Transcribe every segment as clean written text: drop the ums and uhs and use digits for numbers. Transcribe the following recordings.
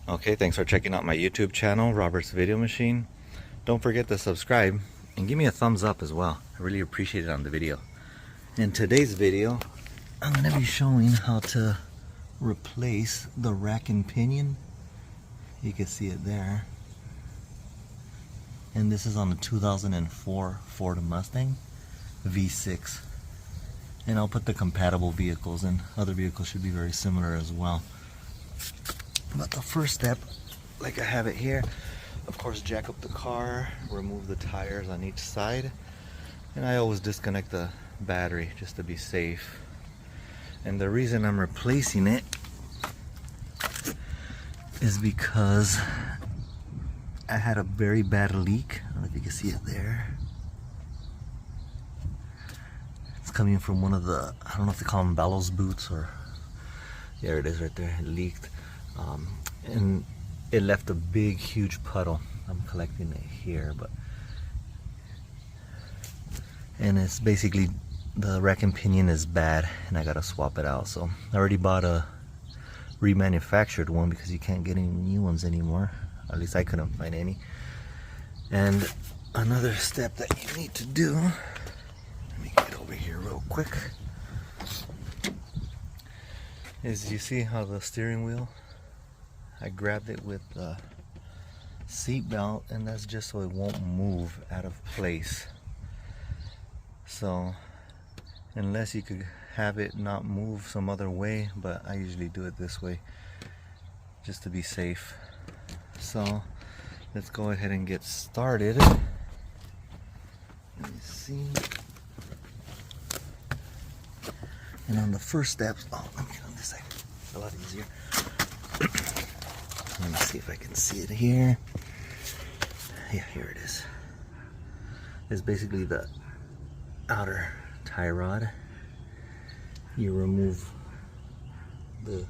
Okay, thanks for checking out my YouTube channel, Robert's Video Machine. Don't forget to subscribe and give me a thumbs up as well. I really appreciate it on the video. In today's video, I'm going to be showing how to replace the rack and pinion. You can see it there. And this is on the 2004 Ford Mustang V6. And I'll put the compatible vehicles, and other vehicles should be very similar as well. But the first step, like I have it here, of course, jack up the car, remove the tires on each side, and I always disconnect the battery just to be safe. And the reason I'm replacing it is because I had a very bad leak. I don't know if you can see it there. It's coming from one of the, I don't know if they call them bellows boots, or there it is right there. It leaked. And it left a big huge puddle. I'm collecting it here, and it's basically the rack and pinion is bad and I gotta swap it out. So I already bought a remanufactured one because you can't get any new ones anymore. At least I couldn't find any. And another step that you need to do, let me get over here real quick, is you see how the steering wheel, I grabbed it with the seat belt, and that's just so it won't move out of place. So unless you could have it not move some other way, but I usually do it this way just to be safe. So let's go ahead and get started. Let me see. And on the first steps, oh, let me get on this side. It's a lot easier. Let me see if I can see it here. Yeah, here it is. It's basically the outer tie rod. You remove the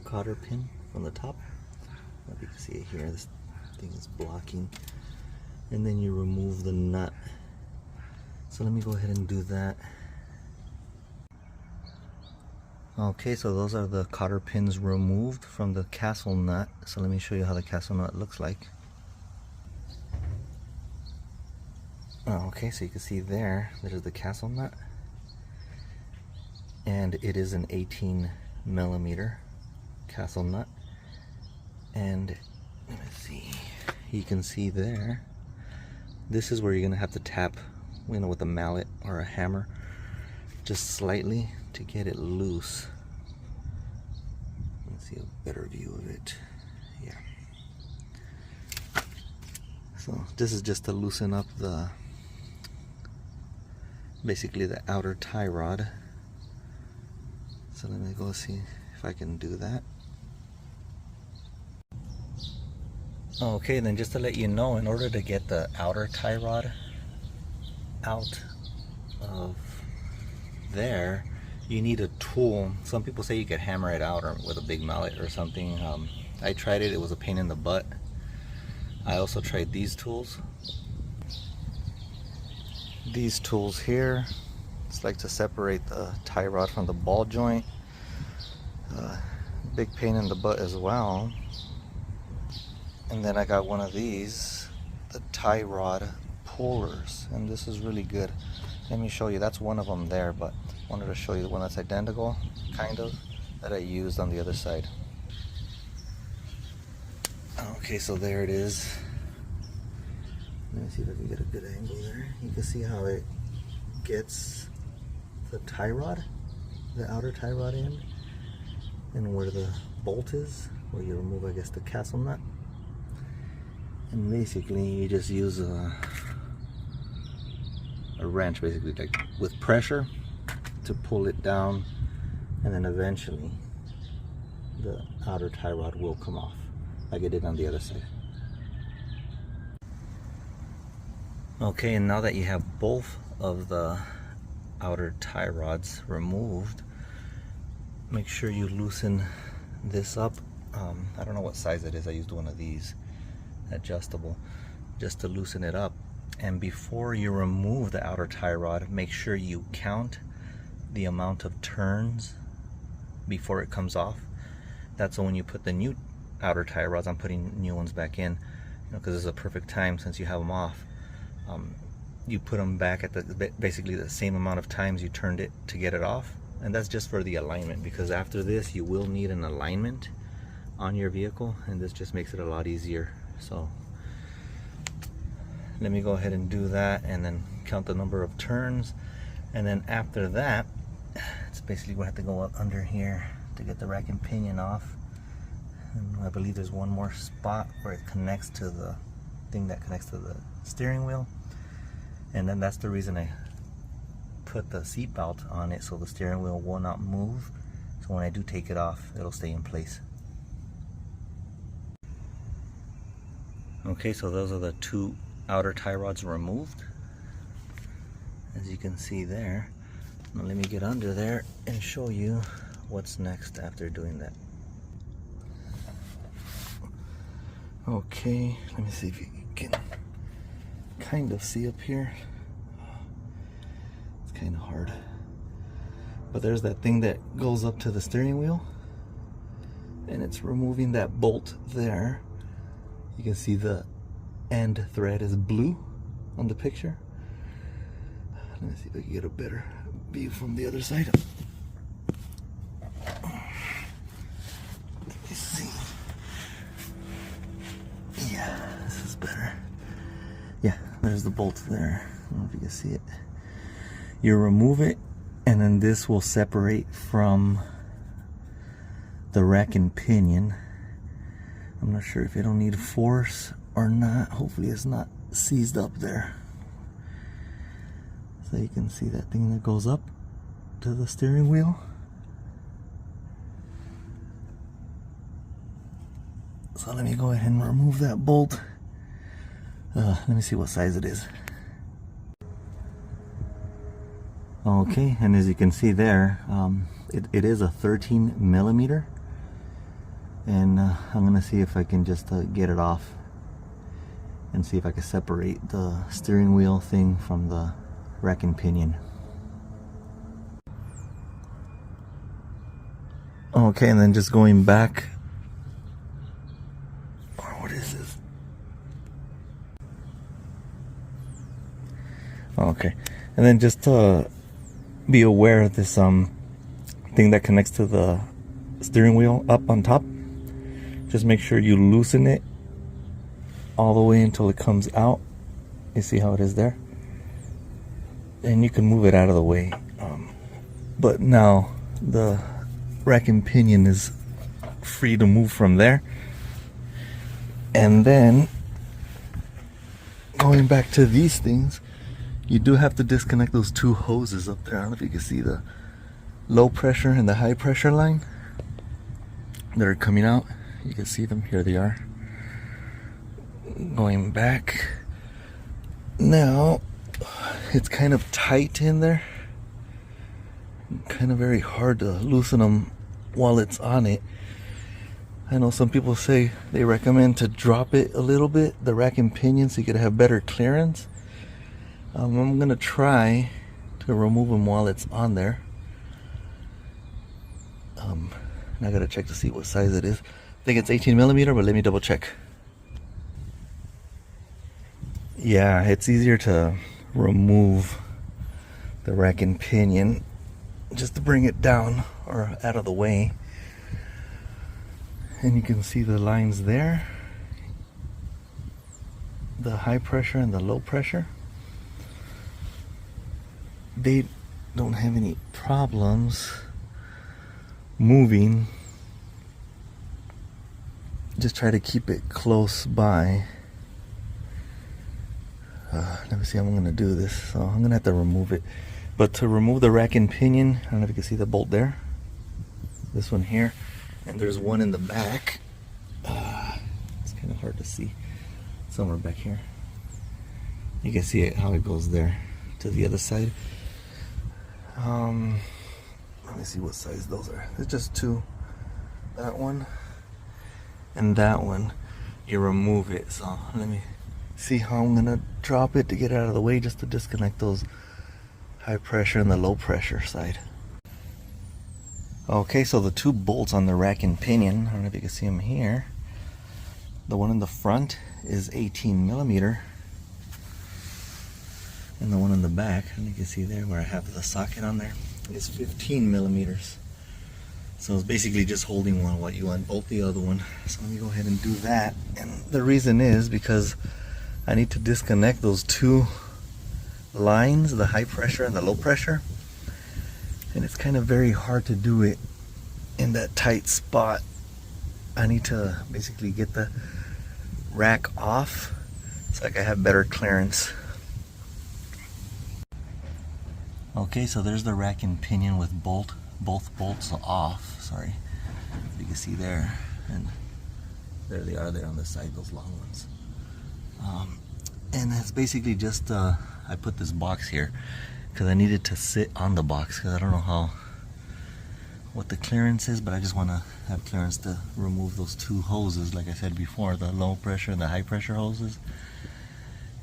cotter pin from the top. I don't know if you can see it here. This thing is blocking. And then you remove the nut. So let me go ahead and do that. Okay, so those are the cotter pins removed from the castle nut. So let me show you how the castle nut looks like. Okay, so you can see there's the castle nut. And it is an 18mm castle nut. And let me see, you can see there, this is where you're gonna have to tap, with a mallet or a hammer, just slightly to get it loose. Let's see a better view of it. Yeah. So this is just to loosen up basically the outer tie rod. So let me go see if I can do that. Okay, then just to let you know, in order to get the outer tie rod out of there, you need a tool. Some people say you could hammer it out or with a big mallet or something. I tried it, it was a pain in the butt. I also tried these tools. These tools here, it's like to separate the tie rod from the ball joint. Big pain in the butt as well. And then I got one of these, the tie rod pullers, and this is really good. Let me show you. That's one of them there, but I wanted to show you the one that's identical, kind of, that I used on the other side. Okay, so there it is. Let me see if I can get a good angle there. You can see how it gets the tie rod, the outer tie rod in, and where the bolt is, where you remove, I guess, the castle nut. And basically you just use a wrench, basically, like with pressure, to pull it down, and then eventually the outer tie rod will come off like it did on the other side. Okay, and now that you have both of the outer tie rods removed, make sure you loosen this up. I don't know what size it is. I used one of these, adjustable, just to loosen it up. And before you remove the outer tie rod, make sure you count the amount of turns before it comes off. That's when you put the new outer tie rods. I'm putting new ones back in, because this is a perfect time since you have them off. You put them back at basically the same amount of times you turned it to get it off, and that's just for the alignment, because after this you will need an alignment on your vehicle, and this just makes it a lot easier. So let me go ahead and do that, and then count the number of turns, and then after that it's basically we have to go up under here to get the rack and pinion off. And I believe there's one more spot where it connects to the thing that connects to the steering wheel, and then that's the reason I put the seat belt on it, so the steering wheel will not move, so when I do take it off it'll stay in place. Okay, so those are the two outer tie rods removed, as you can see there. Now let me get under there and show you what's next after doing that. Okay, let me see if you can kind of see up here. It's kind of hard, but there's that thing that goes up to the steering wheel, and it's removing that bolt there. You can see the end thread is blue on the picture. Let me see if I can get a better view from the other side. Let me see. Yeah, this is better. Yeah, there's the bolt there. I don't know if you can see it. You remove it, and then this will separate from the rack and pinion. I'm not sure if it'll need force or not. Hopefully it's not seized up there. So you can see that thing that goes up to the steering wheel. So let me go ahead and remove that bolt. Let me see what size it is. Okay, and as you can see there, it is a 13 millimeter. And I'm gonna see if I can just get it off and see if I can separate the steering wheel thing from the rack and pinion. Okay, and then just going back, or what is this? Okay, and then just be aware of this thing that connects to the steering wheel up on top. Just make sure you loosen it all the way until it comes out. You see how it is there? And you can move it out of the way. But now the rack and pinion is free to move from there. And then going back to these things, you do have to disconnect those two hoses up there. I don't know if you can see the low pressure and the high pressure line that are coming out. You can see them, here they are. Going back. Now, it's kind of tight in there. Kind of very hard to loosen them while it's on it. I know some people say they recommend to drop it a little bit, the rack and pinion, so you could have better clearance. I'm gonna try to remove them while it's on there. I gotta check to see what size it is. I think it's 18 millimeter, but let me double check. Yeah, it's easier to remove the rack and pinion just to bring it down or out of the way. And you can see the lines there, the high pressure and the low pressure. They don't have any problems moving. Just try to keep it close by. Let me see how I'm gonna do this. So I'm gonna have to remove it. But to remove the rack and pinion, I don't know if you can see the bolt there. This one here, and there's one in the back. It's kind of hard to see. Somewhere back here. You can see it, how it goes there to the other side. Let me see what size those are. There's just two. That one and that one. You remove it. So let me see how I'm gonna drop it to get it out of the way, just to disconnect those high pressure and the low pressure side. Okay, so the two bolts on the rack and pinion, I don't know if you can see them here, The one in the front is 18 millimeter, and the one in the back, and you can see there where I have the socket on there, is 15 millimeters. So it's basically just holding one while you unbolt the other one. So let me go ahead and do that. And the reason is because I need to disconnect those two lines, the high pressure and the low pressure. And it's kind of very hard to do it in that tight spot. I need to basically get the rack off so I have better clearance. Okay, so there's the rack and pinion with both bolts off. Sorry, you can see there, and there they are there on the side, those long ones. And it's basically just I put this box here because I needed to sit on the box because I don't know what the clearance is, but I just want to have clearance to remove those two hoses, like I said before, the low pressure and the high pressure hoses.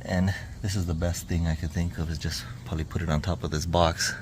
And this is the best thing I could think of, is just probably put it on top of this box.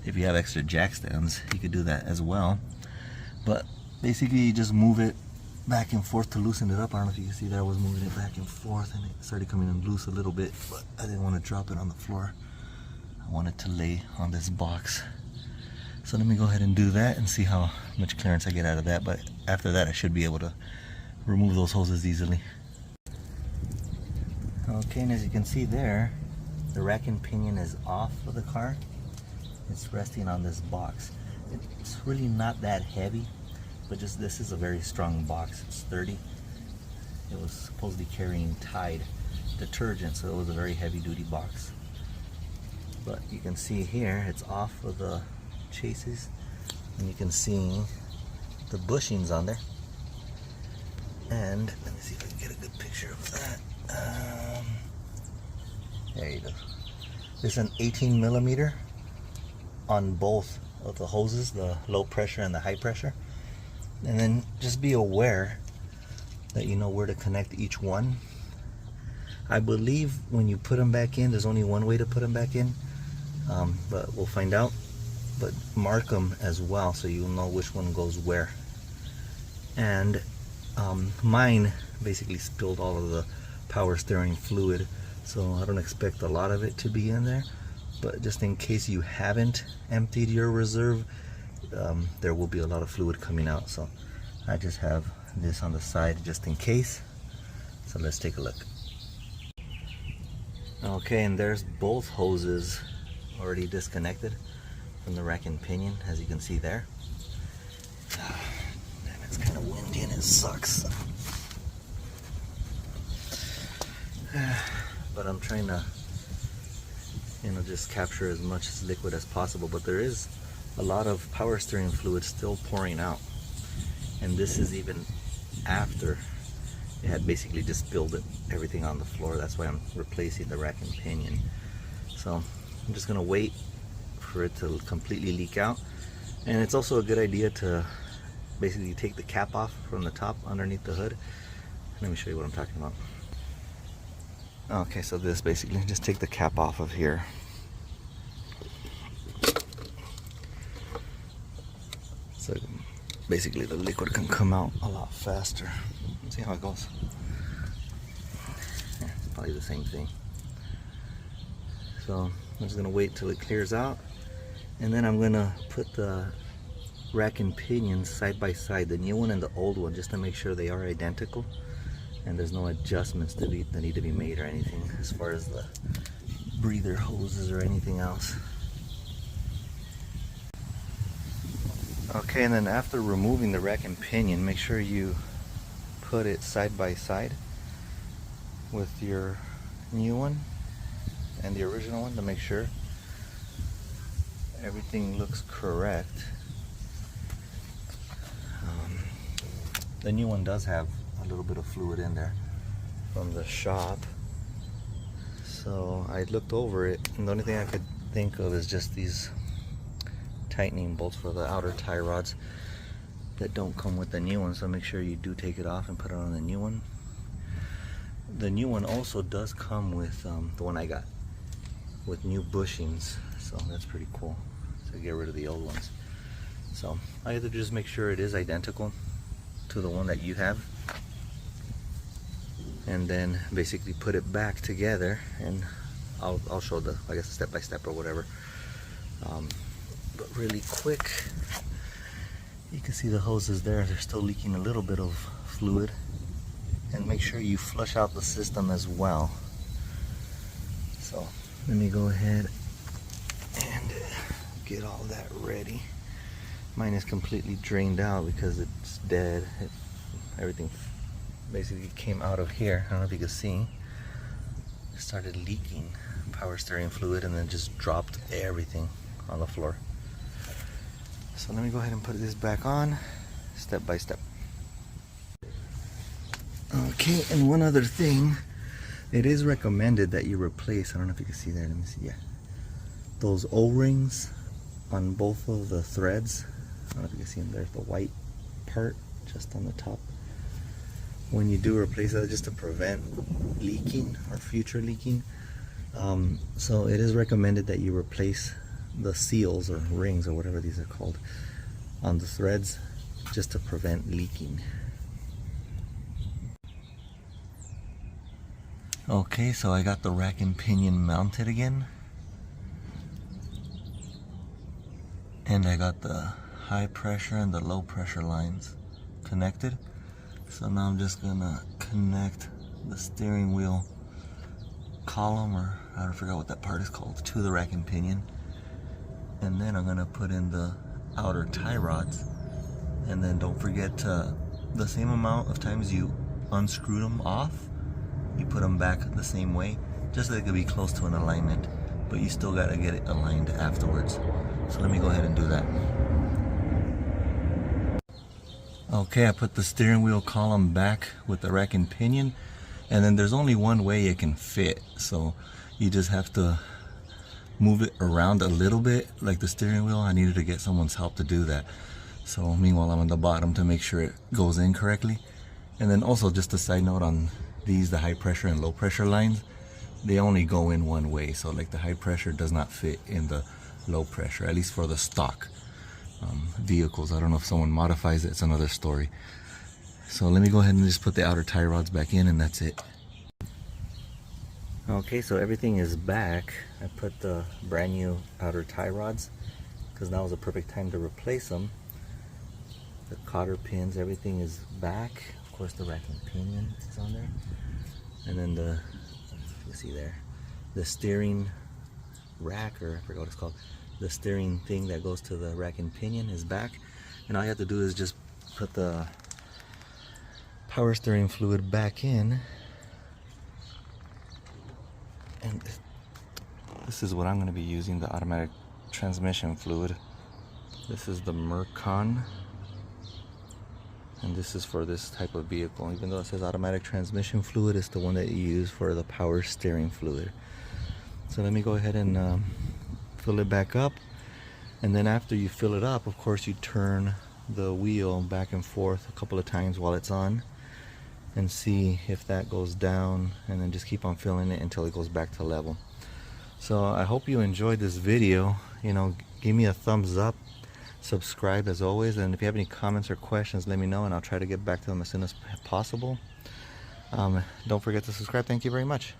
If you have extra jack stands, you could do that as well. But basically you just move it back and forth to loosen it up. I don't know if you can see there, I was moving it back and forth and it started coming in loose a little bit, but I didn't want to drop it on the floor. I wanted to lay on this box. So let me go ahead and do that and see how much clearance I get out of that. But after that I should be able to remove those hoses easily. Okay, and as you can see there, the rack and pinion is off of the car. It's resting on this box. It's really not that heavy, but just this is a very strong box. It's sturdy. It was supposedly carrying Tide detergent, so it was a very heavy duty box. But you can see here, it's off of the chases, and you can see the bushings on there. And let me see if I can get a good picture of that. There you go. There's an 18 millimeter on both of the hoses, the low pressure and the high pressure. And then just be aware that you know where to connect each one. I believe when you put them back in, there's only one way to put them back in, but we'll find out. But mark them as well so you'll know which one goes where. And mine basically spilled all of the power steering fluid, so I don't expect a lot of it to be in there, but just in case you haven't emptied your reserve, there will be a lot of fluid coming out. So I just have this on the side just in case. So let's take a look. Okay, and there's both hoses already disconnected from the rack and pinion, as you can see there. Damn, it's kind of windy and it sucks. But I'm trying to, just capture as much liquid as possible. But there is a lot of power steering fluid still pouring out, and this is even after it had basically just spilled everything on the floor. That's why I'm replacing the rack and pinion. So I'm just gonna wait for it to completely leak out. And it's also a good idea to basically take the cap off from the top underneath the hood. Let me show you what I'm talking about. Okay, so this basically, just take the cap off of here. So basically the liquid can come out a lot faster. Let's see how it goes. Yeah, it's probably the same thing. So I'm just gonna wait till it clears out, and then I'm gonna put the rack and pinions side by side, the new one and the old one, just to make sure they are identical and there's no adjustments that need to be made or anything as far as the breather hoses or anything else. Okay, and then after removing the rack and pinion, make sure you put it side by side with your new one and the original one to make sure everything looks correct. The new one does have a little bit of fluid in there from the shop, so I looked over it, and the only thing I could think of is just these tightening bolts for the outer tie rods that don't come with the new one. So make sure you do take it off and put it on the new one. The new one also does come with the one I got with new bushings, so that's pretty cool, to get rid of the old ones. So I have to just make sure it is identical to the one that you have. and then basically put it back together, and I'll show the, I guess, step by step or whatever. But really quick, you can see the hoses there, they're still leaking a little bit of fluid, and make sure you flush out the system as well. So let me go ahead and get all that ready. Mine is completely drained out because it's dead. Everything basically came out of here. I don't know if you can see. It started leaking power steering fluid and then just dropped everything on the floor. So let me go ahead and put this back on step by step. Okay, and one other thing, it is recommended that you replace, I don't know if you can see there, let me see, yeah, those O-rings on both of the threads. I don't know if you can see them there, the white part just on the top. When you do replace that, just to prevent leaking or future leaking, so it is recommended that you replace the seals or rings or whatever these are called on the threads, just to prevent leaking. Okay, so I got the rack and pinion mounted again, and I got the high pressure and the low pressure lines connected. So now I'm just gonna connect the steering wheel column, or I forgot what that part is called, to the rack and pinion, and then I'm gonna put in the outer tie rods. And then don't forget to, the same amount of times you unscrew them off, you put them back the same way, just so they could be close to an alignment, but you still got to get it aligned afterwards. So let me go ahead and do that. Okay, I put the steering wheel column back with the rack and pinion, and then there's only one way it can fit, so you just have to move it around a little bit like the steering wheel. I needed to get someone's help to do that, so meanwhile I'm on the bottom to make sure it goes in correctly. And then also, just a side note on these, the high pressure and low pressure lines, they only go in one way, so like the high pressure does not fit in the low pressure, at least for the stock vehicles. I don't know if someone modifies it, it's another story. So let me go ahead and just put the outer tie rods back in, and that's it. Okay, so everything is back. I put the brand new outer tie rods because now is the perfect time to replace them. The cotter pins, everything is back. Of course, the rack and pinion is on there, and then the, you see there, the steering rack, or I forgot what it's called, the steering thing that goes to the rack and pinion is back. And all you have to do is just put the power steering fluid back in, and this is what I'm going to be using, the automatic transmission fluid. This is the Mercon, and this is for this type of vehicle. Even though it says automatic transmission fluid, it's the one that you use for the power steering fluid. So let me go ahead and fill it back up, and then after you fill it up, of course, you turn the wheel back and forth a couple of times while it's on and see if that goes down, and then just keep on filling it until it goes back to level. So I hope you enjoyed this video. You know, give me a thumbs up, subscribe as always, and if you have any comments or questions, let me know and I'll try to get back to them as soon as possible. Don't forget to subscribe. Thank you very much.